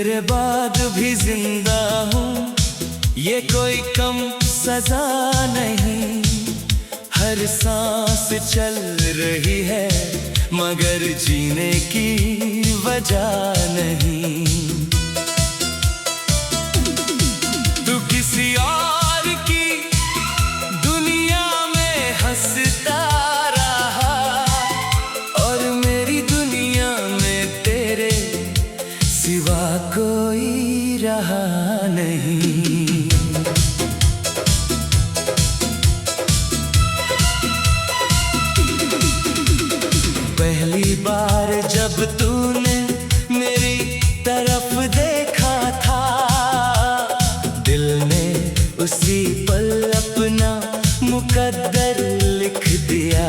तेरे बाद भी जिंदा हूँ, ये कोई कम सजा नहीं। हर सांस चल रही है मगर जीने की वजह नहीं। तू किसी और की दुनिया में हंसता रहा और मेरी दुनिया में तेरे सिवा कोई रहा नहीं। पहली बार जब तूने मेरी तरफ देखा था, दिल ने उसी पल अपना मुकद्दर लिख दिया।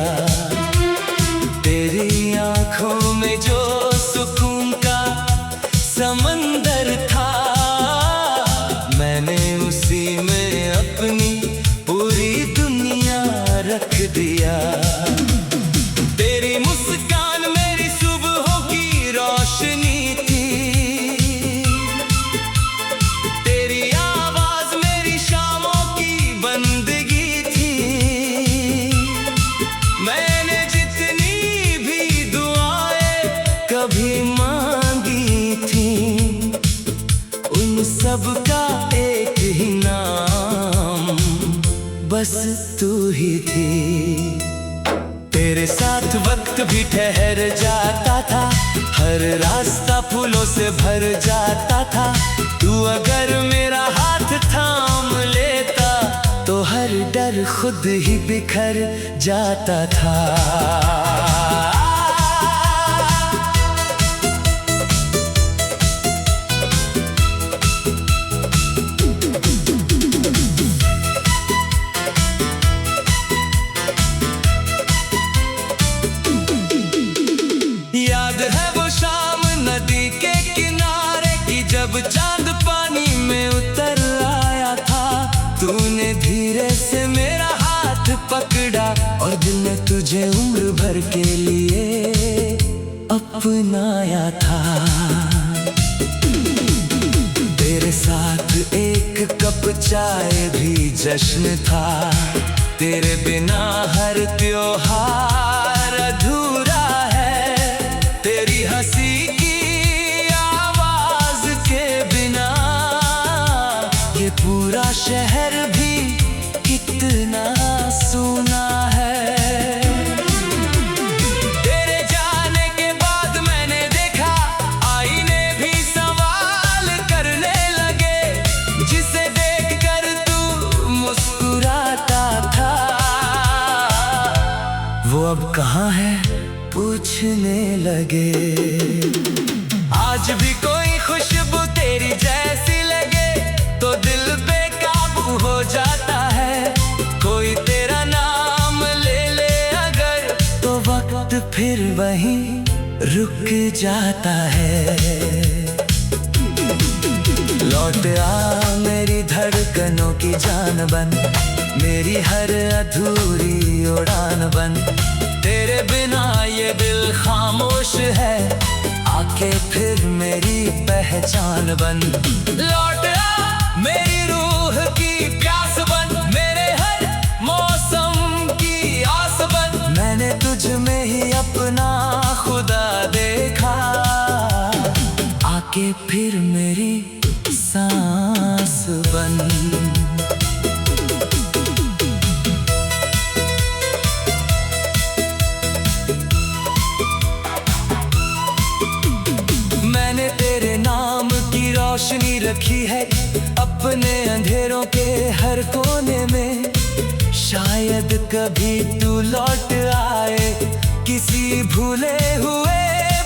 तेरी आंखों में जो सुकून का समंदर था, मैंने उसी में अपनी पूरी दुनिया रख दिया। तेरी मुस्कान मेरी सुबहों की रोशनी थी, तेरी आवाज मेरी शामों की बंदगी थी। मैंने जितनी भी दुआएं कभी मांगी थी, उन सब का एक ही नाम बस तू ही थी। तेरे साथ वक्त भी ठहर जाता था, हर रास्ता फूलों से भर जाता था। तू अगर मेरा हाथ थाम लेता तो हर डर खुद ही बिखर जाता था। जब चांद पानी में उतर आया था, तूने धीरे से मेरा हाथ पकड़ा और दिल ने तुझे उम्र भर के लिए अपनाया था। तेरे साथ एक कप चाय भी जश्न था, तेरे बिना हर त्योहार अधूरा है। तेरी हंसी पूरा शहर भी कितना सूना है। तेरे जाने के बाद मैंने देखा आईने भी सवाल करने लगे, जिसे देखकर तू मुस्कुराता था वो अब कहाँ है पूछने लगे। आज भी कोई खुशबू तेरी जैसी लगे तो दिल बेकाबू हो जाता है। कोई तेरा नाम ले ले अगर तो वक्त फिर वहीं रुक जाता है। लौट आ मेरी धड़कनों की जान बन, मेरी हर अधूरी उड़ान बन। तेरे बिना ये दिल खामोश है, आके फिर मेरी पहचान बन। लौट आ मेरी रूह की प्यास बन, मेरे हर मौसम की आस बन। मैंने तुझ में ही अपना खुदा देखा, आके फिर मेरी सांस बन। मैंने तेरे नाम की रोशनी रखी है अपने अंधेरों के हर कोने में। शायद कभी तू लौट आए किसी भूले हुए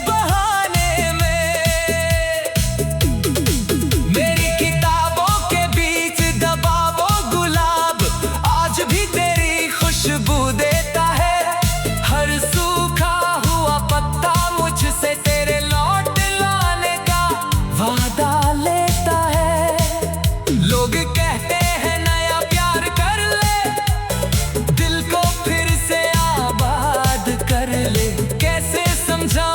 बहाने में। मेरी किताबों के बीच दबा वो गुलाब आज भी तेरी खुशबू देता है। हर सूखा हुआ पत्ता मुझसे तेरे लौट लाने का वादा लेता है। लोग कहते हैं नया प्यार कर ले, दिल को फिर से आबाद कर ले। कैसे समझा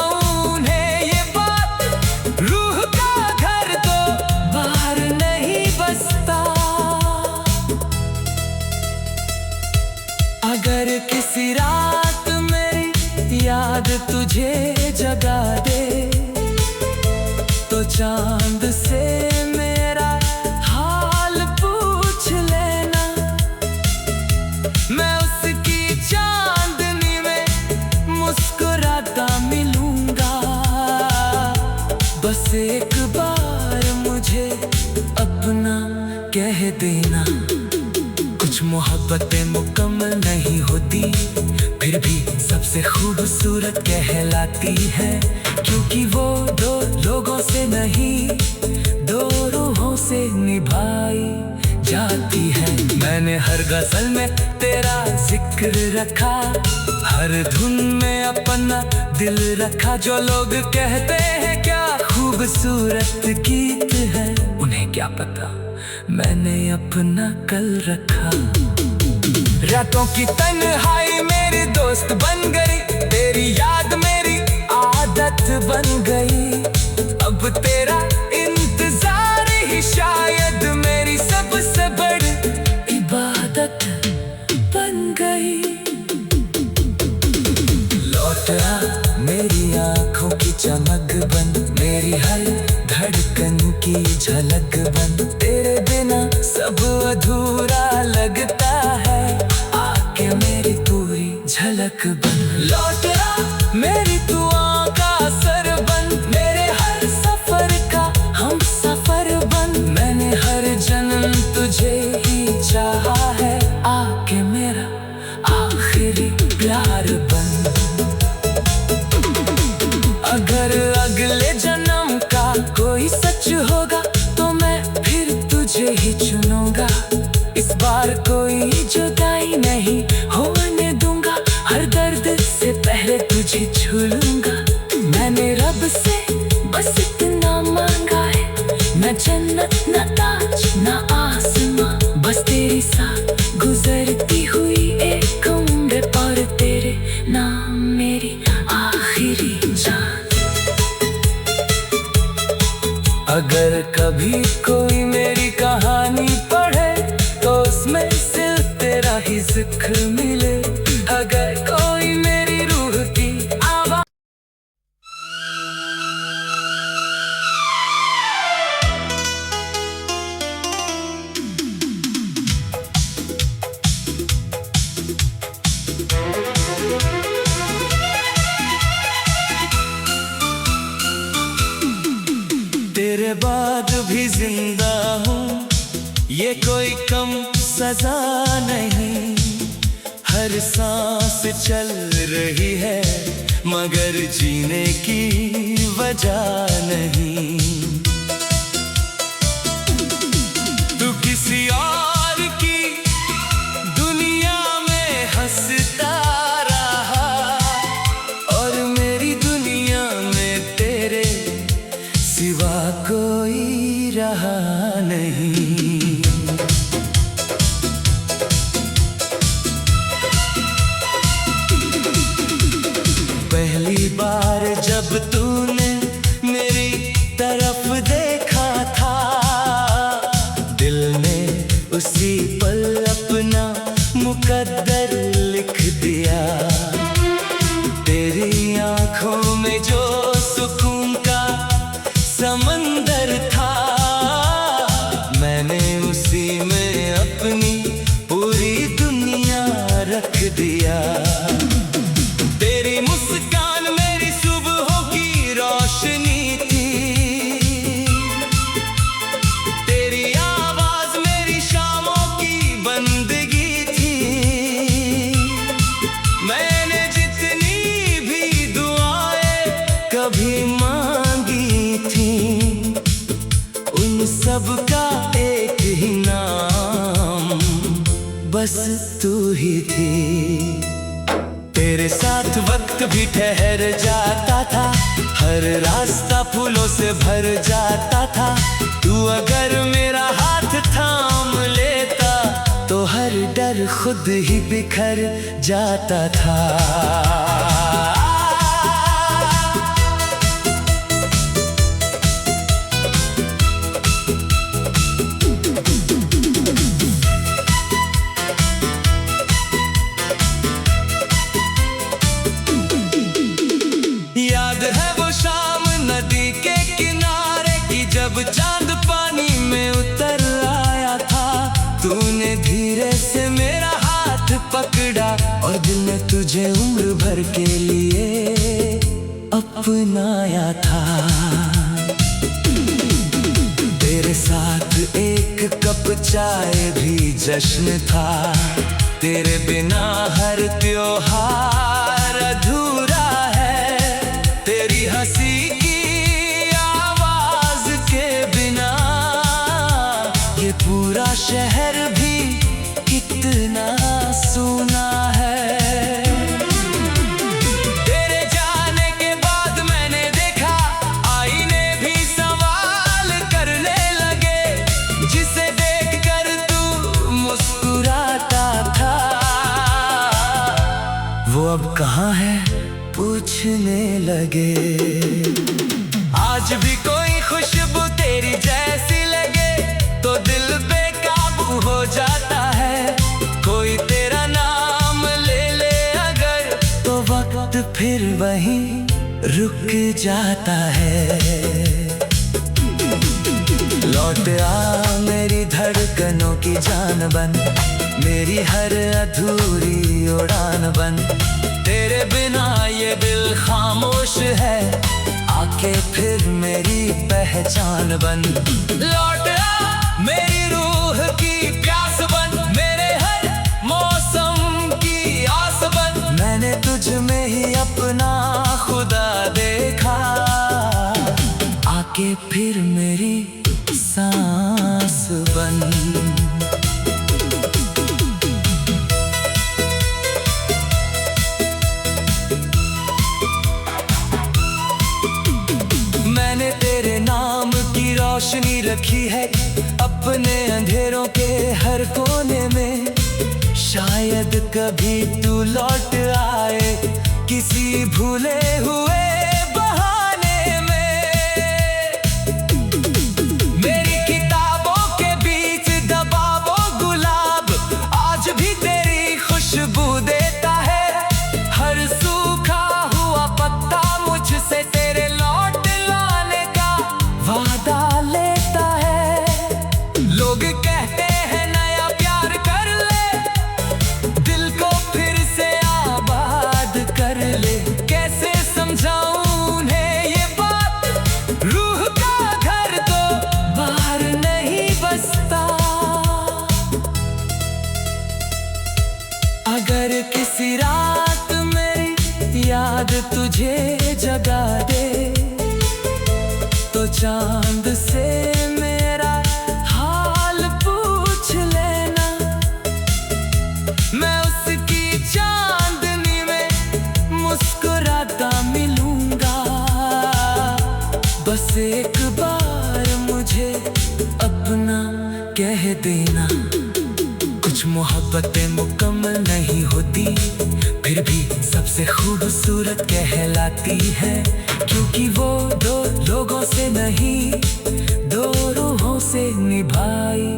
मुझे जगा दे, तो चांद से मेरा हाल पूछ लेना। मैं उसकी चांदनी में मुस्कुराता मिलूंगा। बस एक बार मुझे अपना कह देना। कुछ मोहब्बतें मुकम्मल नहीं होती, फिर भी सबसे खूबसूरत कहलाती है, क्योंकि वो दो लोगों से नहीं, दो रूहों से निभाई जाती है। मैंने हर गजल में तेरा जिक्र रखा, हर धुन में अपना दिल रखा। जो लोग कहते हैं क्या खूबसूरत गीत है, उन्हें क्या पता मैंने अपना कल रखा। रातों की तन्हाई मेरी दोस्त बन गई, तेरी याद मेरी आदत बन गई। अब तेरा इंतजार ही शायद मेरी सबसे बड़ी इबादत बन गई। लौट आ मेरी आँखों की चमक बन, मेरी हर धड़कन की झलक बन। तेरे बिना सब अधूरा लगता है, आके मेरी पूरी झलक बन। लौट आ मेरी दुआ का असर बन, मेरे हर सफर का हम सफर बन। मैंने हर जन्म तुझे ही चाहा है, आके मेरा आखिरी प्यार बन। अगर अगले जन्म का कोई सच होगा, तो मैं फिर तुझे ही चुनूंगा। इस बार कोई जुदाई नहीं होने दूंगा, हर दर्द से पहले तुझे छू लूंगा। मैंने रब से बस इतना मांगा है, न जन्नत न ताज न आसमां, बस तेरे साथ गुजरती हुई एक उम्र, और तेरे नाम मेरी आखिरी जान। अगर कभी कोई मेरी कहानी पढ़े, तो उसमें सिर्फ तेरा ही जिक्र मिले। अगर कोई मेरी रूह की आवाज़ तेरे बाद भी जिंदा हूँ, ये कोई कम सजा नहीं। हर सांस चल रही है, मगर जीने की वजह नहीं। तू किसी और की दुनिया में हंसता रहा, और मेरी दुनिया में तेरे सिवा कोई रहा नहीं। पहली बार जब तूने मेरी तरफ देखा था, दिल ने उसी पल अपना मुकद्दर लिख दिया। तेरी आंखों में जो सुकून का समंदर था, मैंने उसी में अपनी पूरी दुनिया रख दिया। तेरी मुस्कान मेरी सुबहों की रोशनी थी, तेरी आवाज मेरी शामों की बंदगी थी। मैंने जितनी भी दुआएं कभी मांगी थी, उन सब का एक ही नाम बस तू ही थी। तेरे साथ वक्त भी ठहर जाता था, हर रास्ता फूलों से भर जाता था। तू अगर मेरा हाथ थाम लेता, तो हर डर खुद ही बिखर जाता था। तुझे उम्र भर के लिए अपनाया था। तेरे साथ एक कप चाय भी जश्न था। तेरे बिना हर त्योहार अधूरा है। तेरी हंसी की आवाज के बिना ये पूरा शहर भी कितना सूना है। तेरे जाने के बाद मैंने देखा आईने भी सवाल करने लगे। जिसे देखकर तू मुस्कुराता था वो अब कहाँ है पूछने लगे। आज भी कोई खुशबू तेरी जैसी लगे तो दिल बेकाबू हो जाता है। कोई तेरा नाम ले ले अगर तो वक्त फिर वहीं रुक जाता है। लौट आ मेरी धड़कनों की जान बन, मेरी हर अधूरी उड़ान बन। तेरे बिना ये दिल खामोश है, आके फिर मेरी पहचान बन। लौट आ मेरी रूह की प्यास बन, मेरे हर मौसम की आस बन। मैंने तुझ में ही अपना खुदा देखा, आके फिर मेरी सांस बन। मैंने तेरे नाम की रोशनी रखी है अपने अंधेरों के हर कोने में। शायद कभी तू लौट आए किसी भूले हुए बहाने में। मेरी किताबों के बीच दबा वो गुलाब आज भी तेरी खुशबू देता है। हर सूखा हुआ पत्ता मुझसे तेरे लौट लाने का वादा लेता है। लोग कहते हैं नया प्यार कर ले, दिल को फिर से आबाद कर ले। कैसे समझाऊं उन्हें ये बात, रूह का घर तो बाहर नहीं बसता। अगर किसी रात मेरी याद तुझे जगा दे तो चांद से मेरा हाल पूछ लेना। मैं उसकी चांदनी में मुस्कुराता मिलूंगा। बस एक बार मुझे अपना कह देना। कुछ मोहब्बतें मुकम्मल नहीं होती, फिर भी सबसे खूबसूरत कहलाती है। क्योंकि वो दो लोगों से नहीं, दो रूहों से निभाई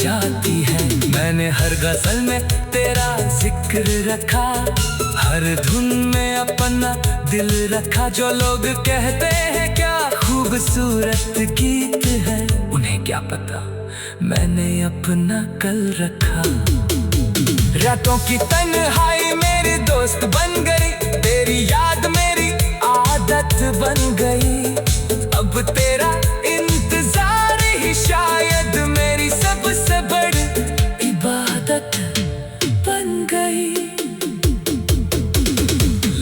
जाती है। मैंने हर गजल में तेरा जिक्र रखा, हर धुन में अपना दिल रखा। जो लोग कहते हैं क्या खूबसूरत गीत है, उन्हें क्या पता मैंने अपना कल रखा। रातों की तन्हाई मेरी दोस्त बन गई, तेरी याद मेरी आदत बन गई। अब तेरा इंतजार ही शायद मेरी सबसे बड़ी इबादत बन गई।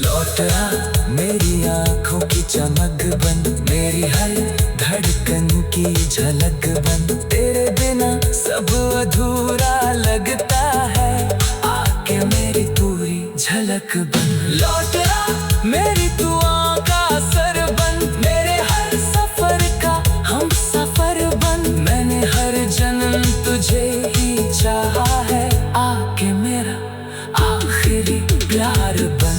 लौट आ मेरी आंखों की चमक बन, मेरी हर धड़कन की झलक बन। तेरे बिना सब अधूरा लगता है, आके मेरी पूरी झलक बन। लौट आ मेरी दुआ का असर बन, मेरे हर सफर का हम सफर बन। मैंने हर जन्म तुझे ही चाहा है, आके मेरा आखिरी प्यार बन।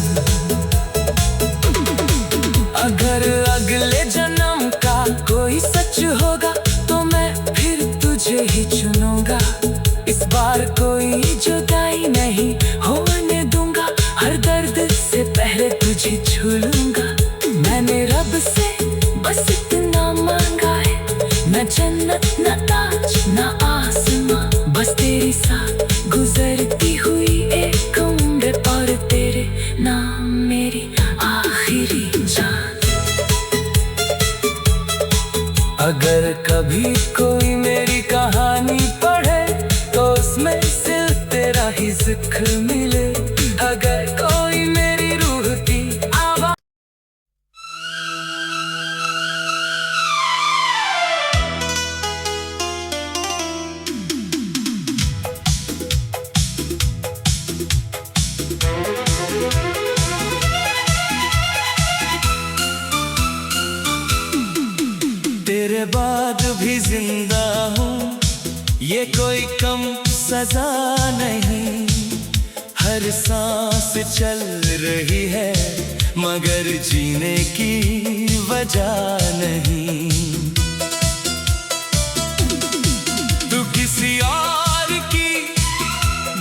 अगर अगले जन्म का कोई सच होगा तो मैं फिर तुझे ही चुनूंगा। इस बार कोई जुदाई नहीं होने दूंगा, हर दर्द से पहले तुझे छू लूंगा। मैंने रब से बस इतना मांगा है, न जन्नत न ताज न आसमां, बस तेरे साथ गुजरती हुई एक उम्र और तेरे अगर कभी कोई मेरी कहानी पढ़े तो उसमें सिर्फ तेरा ही जिक्र मिले। अगर कोई मेरी रूह की आवाज़ तेरे बाद भी जिंदा हूँ, ये कोई कम सजा नहीं। हर सांस चल रही है मगर जीने की वजह नहीं। तू किसी और की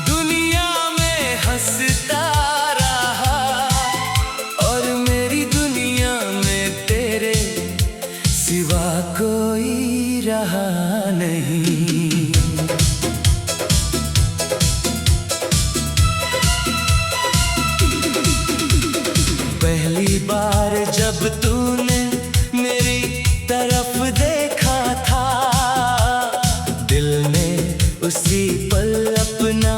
दुनिया में हंसता रहा और मेरी दुनिया में तेरे सिवा कोई रहा नहीं। पहली बार जब तूने मेरी तरफ देखा था, दिल ने उसी पल अपना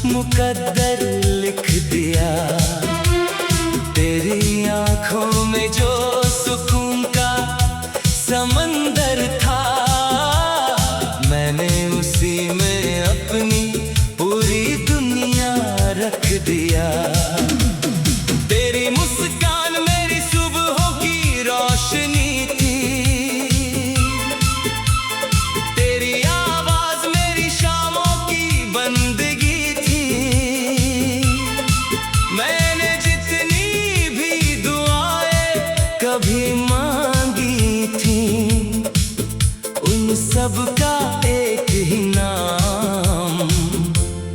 मुकद्दर लिख दिया। तेरी आंखों में जो सुकून का समंदर था, मैंने उसी में अपनी पूरी दुनिया रख दिया। तेरी मुस्कान मेरी सुबहों की रोशनी थी, तेरी आवाज मेरी शामों की बंदगी थी। मैंने जितनी भी दुआएं कभी मांगी थी, उन सब का एक ही नाम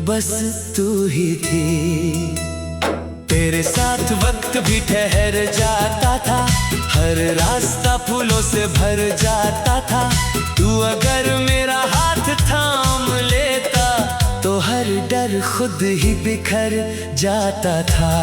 बस तू ही थी। तेरे साथ वक्त भी ठहर जाता था, हर रास्ता फूलों से भर जाता था। तू अगर मेरा हाथ थाम लेता तो हर डर खुद ही बिखर जाता था।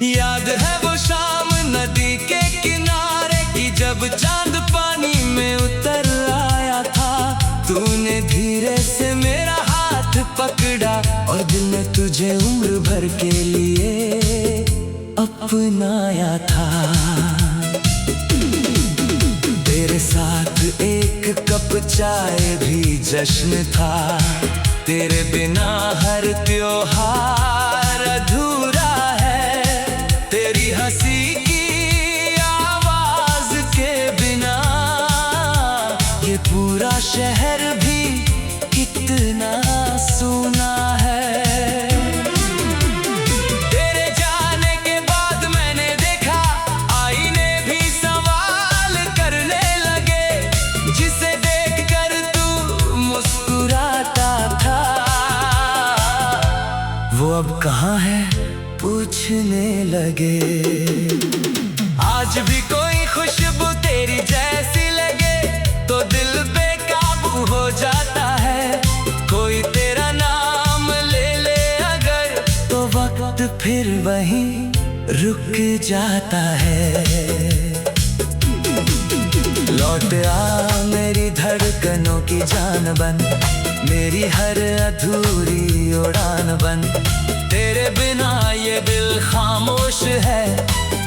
याद है वो शाम नदी के किनारे की, जब चांद पानी में उतर आया था। तूने धीरे से मेरा हाथ पकड़ा और दिल ने तुझे उम्र भर के लिए अपनाया था। तेरे साथ एक कप चाय भी जश्न था, तेरे बिना हर त्योहार अधूरा है। तेरी हंसी की आवाज के बिना ये पूरा शहर भी कितना सूना है। तेरे जाने के बाद मैंने देखा आईने भी सवाल करने लगे, जिसे देखकर तू मुस्कुराता था वो अब कहाँ है पूछने लगे। आज भी कोई खुशबू तेरी जैसी लगे तो दिल बेकाबू हो जाता है। कोई तेरा नाम ले ले अगर तो वक्त फिर वहीं रुक जाता है। लौट आ मेरी धड़कनों की जान बन, मेरी हर अधूरी उड़ान बन। तेरे बिना ये दिल खामोश है,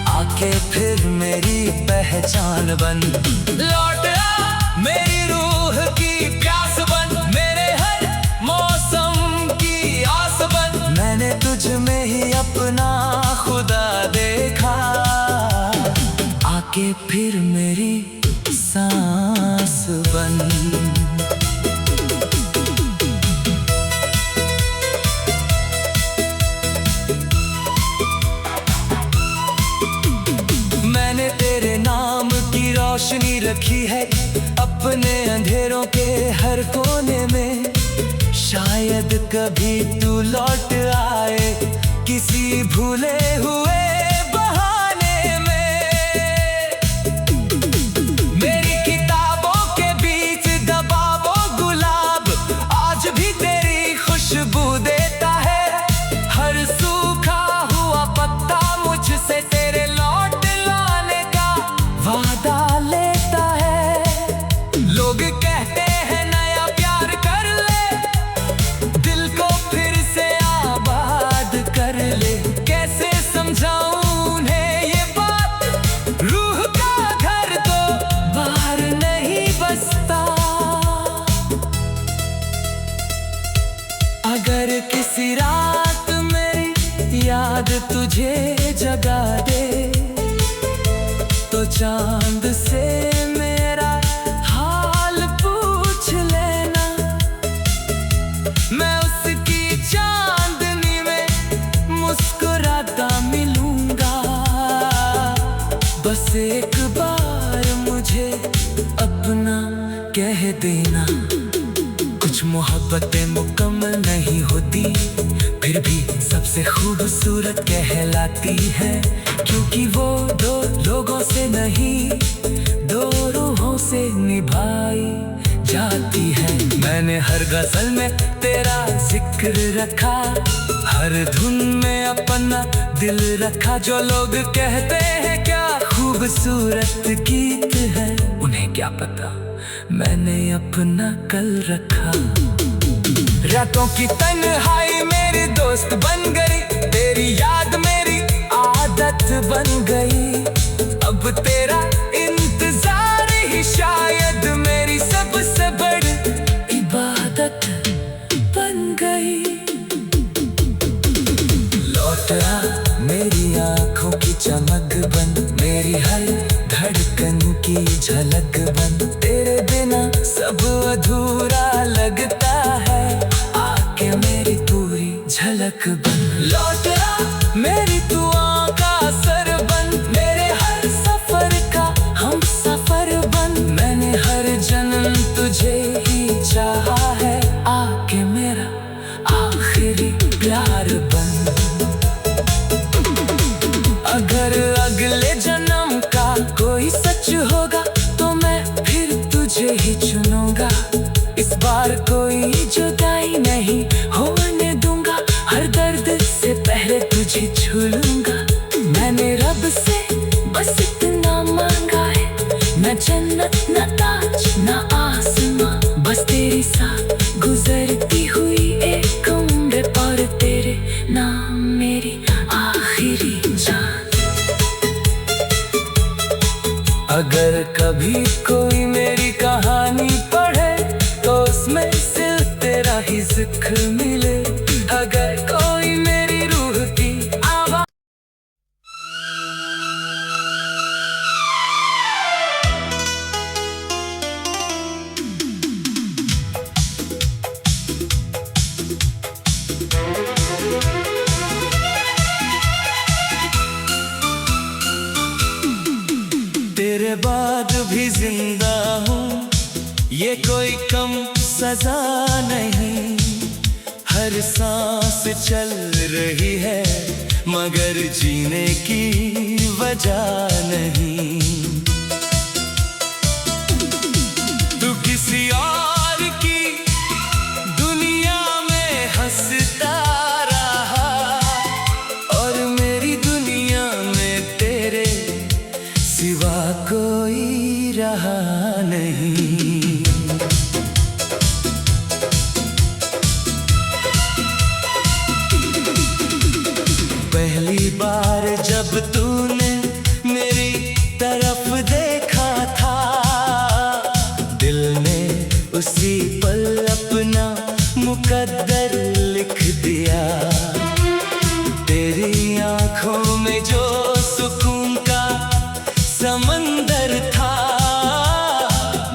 आके फिर मेरी पहचान बन। लौट आ मेरी रूह की प्यास बन, मेरे हर मौसम की आस बन। मैंने तुझ में ही अपना खुदा देखा, आके फिर मेरी सांस बन। मैंने तेरे नाम की रोशनी रखी है अपने अंधेरों के हर कोने में। शायद कभी तू लौट आए किसी भूले हुए बहाने में। चांद से मेरा हाल पूछ लेना, मैं उसकी चांदनी में मुस्कुराता मिलूंगा। बस एक बार मुझे अपना कह देना। कुछ मोहब्बतें मुकम्मल नहीं होती, फिर भी सबसे खूबसूरत कहलाती है, क्योंकि वो दो लोगों से नहीं, दो रूहों से निभाई जाती है। मैंने हर गजल में तेरा जिक्र रखा, हर धुन में अपना दिल रखा। जो लोग कहते हैं क्या खूबसूरत गीत है, उन्हें क्या पता मैंने अपना कल रखा। रातों की तन्हाई मेरी दोस्त बन गई, तेरी याद मेरी आदत बन गई। अब तेरा इंतजार ही शायद मेरी सबसे बड़ी इबादत बन गई। लौट आ मेरी आंखों की चमक बन, मेरी हर धड़कन की झलक बन। तेरे बिना सब अधूरा लगता है, आके मेरी पूरी झलक बन। लौट आ मेरी तू आँखों का सर बन, मेरे हर सफर का हम सफर बन। मैंने हर जन्म तुझे ही चाहा है, आके मेरा आखिरी प्यार बन। अगर अगले जन्म का कोई सच होगा तो मैं फिर तुझे ही चुनूंगा। इस बार कोई जुदाई नहीं होने दूंगा, हर दर्द से पहले तुझे छू लूंगा। मैंने रब से बस इतना मांगा है, न जन्नत न ताज न आसमां, बस तेरे साथ गुजरती हुई एक उम्र और तेरे नाम मेरी आखिरी जान। अगर कभी कोई मेरी कहानी पढ़े तो उसमें सिर्फ तेरा ही जिक्र मिले। अगर कोई मेरी रूह की आवाज़ तेरे बाद भी जिंदा हूँ, ये कोई कम सजा नहीं। हर सांस चल रही है मगर जीने की वजह नहीं। तू किसी और की दुनिया में हंसता रहा और मेरी दुनिया में तेरे सिवा कोई रहा नहीं। पहली बार जब तूने मेरी तरफ देखा था, दिल ने उसी पल अपना मुकद्दर लिख दिया। तेरी आंखों में जो सुकून का समंदर था,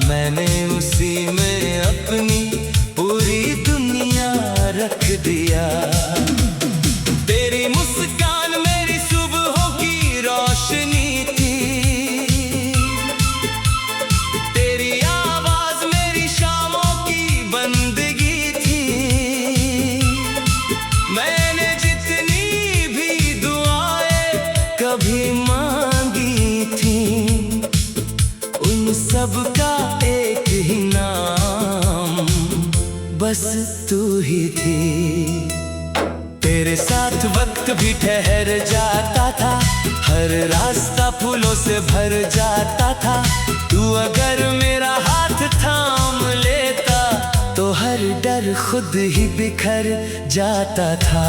मैंने उसी में अपनी पूरी दुनिया रख दिया। तेरी मुस्कान मेरी सुबहों की रोशनी थी, तेरी आवाज मेरी शामों की बंदगी थी। मैंने जितनी भी दुआएं कभी मांगी थी, उन सब का एक ही नाम बस तू ही थी। तेरे साथ वक्त भी ठहर जाता था, हर रास्ता फूलों से भर जाता था। तू अगर मेरा हाथ थाम लेता तो हर डर खुद ही बिखर जाता था।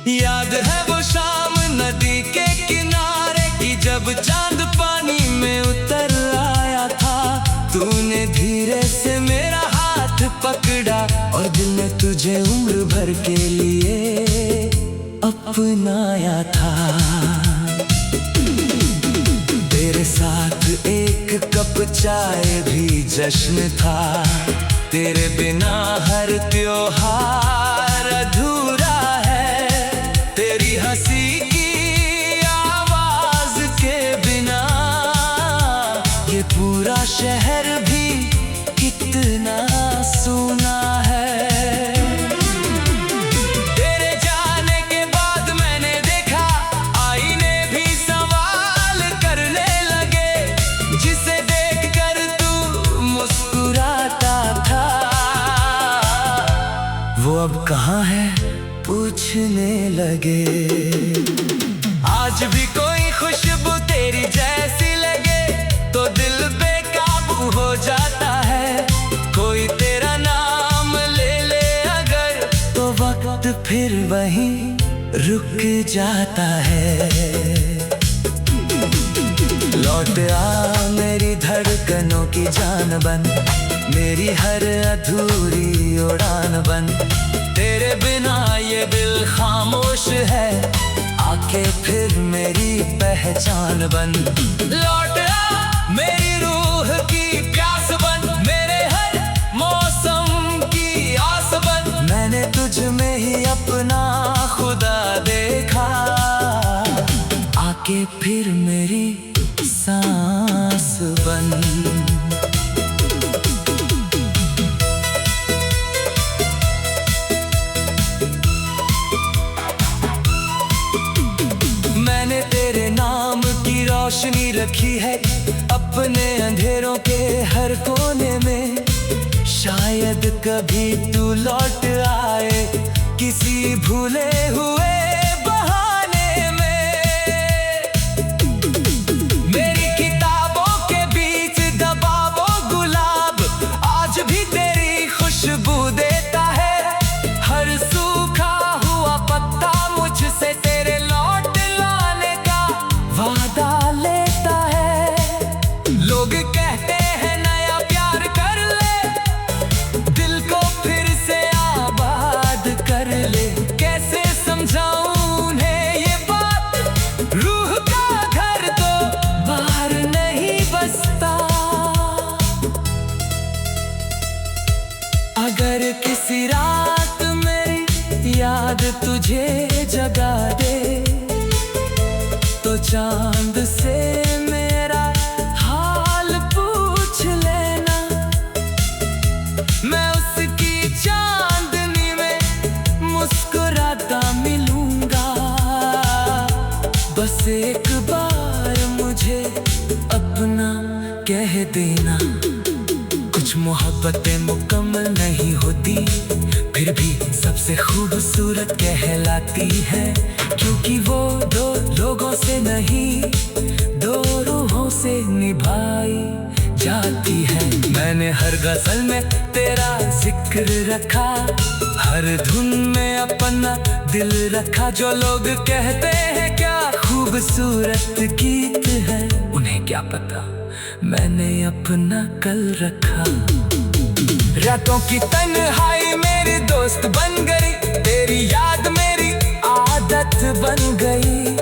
याद है वो शाम नदी के किनारे तुझे उम्र भर के लिए अपनाया था। तेरे साथ एक कप चाय भी जश्न था। तेरे बिना हर त्योहार अधूरा है। तेरी हंसी की आवाज के बिना ये पूरा शहर भी कितना सूना है। तेरे जाने के बाद मैंने देखा आईने भी सवाल करने लगे। जिसे देखकर तू मुस्कुराता था वो अब कहाँ है पूछने लगे। आज भी कोई खुशबू तेरी जैसी लगे तो दिल बेकाबू हो जाता है। कोई तेरा नाम ले ले अगर तो वक्त फिर वहीं रुक जाता है। लौट आ मेरी धड़कनों की जान बन, मेरी हर अधूरी उड़ान बन। तेरे बिना ये दिल खामोश है, आके फिर मेरी पहचान बन। लौट आ मेरी रूह की प्यास बन, मेरे हर मौसम की आस बन। मैंने तुझ में ही अपना खुदा देखा, आके फिर मेरी सांस बन। मैंने तेरे नाम की रोशनी रखी है अपने अंधेरों के हर कोने में। शायद कभी तू लौट आए किसी भूले हुए बहाने में। मेरी किताबों के बीच दबा वो गुलाब आज भी तेरी खुशबू देता है। हर सूखा हुआ पत्ता मुझसे तेरे लौट लाने का वादा लेता है। लोग कहते हैं नया प्यार कर ले, दिल को फिर से आबाद कर ले। कैसे समझाऊं उन्हें ये बात, रूह का घर तो बाहर नहीं बसता। अगर किसी रात मेरी याद तुझे जगा दे तो चांद से मेरा हाल पूछ लेना। मैं उसकी चांदनी में मुस्कुराता मिलूंगा। बस एक बार मुझे अपना कह देना। कुछ मोहब्बतें मुकम्मल नहीं होती, फिर भी सबसे खूबसूरत कहलाती है। क्योंकि वो दो लोगों से नहीं, दो रूहों से निभाई जाती है। मैंने हर गजल में तेरा जिक्र रखा, हर धुन में अपना दिल रखा। जो लोग कहते हैं क्या खूबसूरत गीत है, उन्हें क्या पता मैंने अपना कल रखा। रातों की तन्हाई मेरी दोस्त बन गई, तेरी याद मेरी आदत बन गई।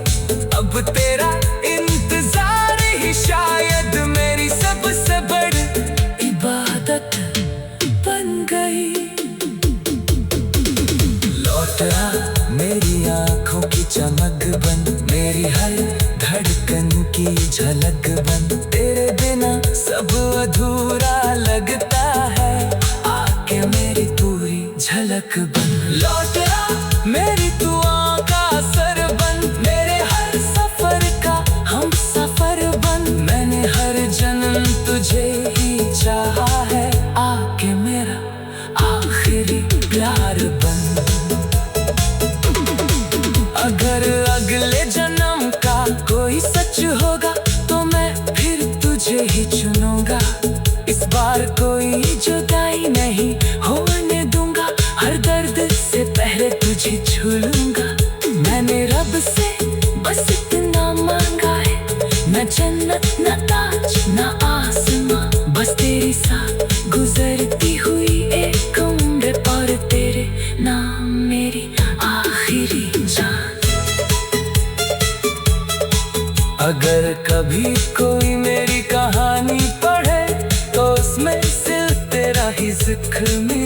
अब तेरा इंतजार ही शायद मेरी सबसे बड़ी इबादत बन गई। लौट आ मेरी आंखों की चमक बन, मेरी हर धड़कन की झलक बन। तेरे बिना सब अधूरा लगता है, आके मेरी पूरी झलक बन। लौट आ मेरी दुआ का असर बन, मेरे हर सफर का हम सफर बन। मैंने हर जन्म तुझे ही चाहा है, आके मेरा आखिरी प्यार बन। अगर अगले जन्म का कोई सच होगा तो मैं फिर तुझे ही चुनूंगा। इस बार कोई जुदाई नहीं होने दूंगा, हर दर्द से पहले तुझे छू लूंगा। मैंने रब से बस इतना मांगा है, न जन्नत न ताज न आसमां, बस तेरे साथ गुजरती हुई एक उम्र और तेरे अगर कभी कोई मेरी कहानी पढ़े तो उसमें सिर्फ तेरा ही जिक्र मिले।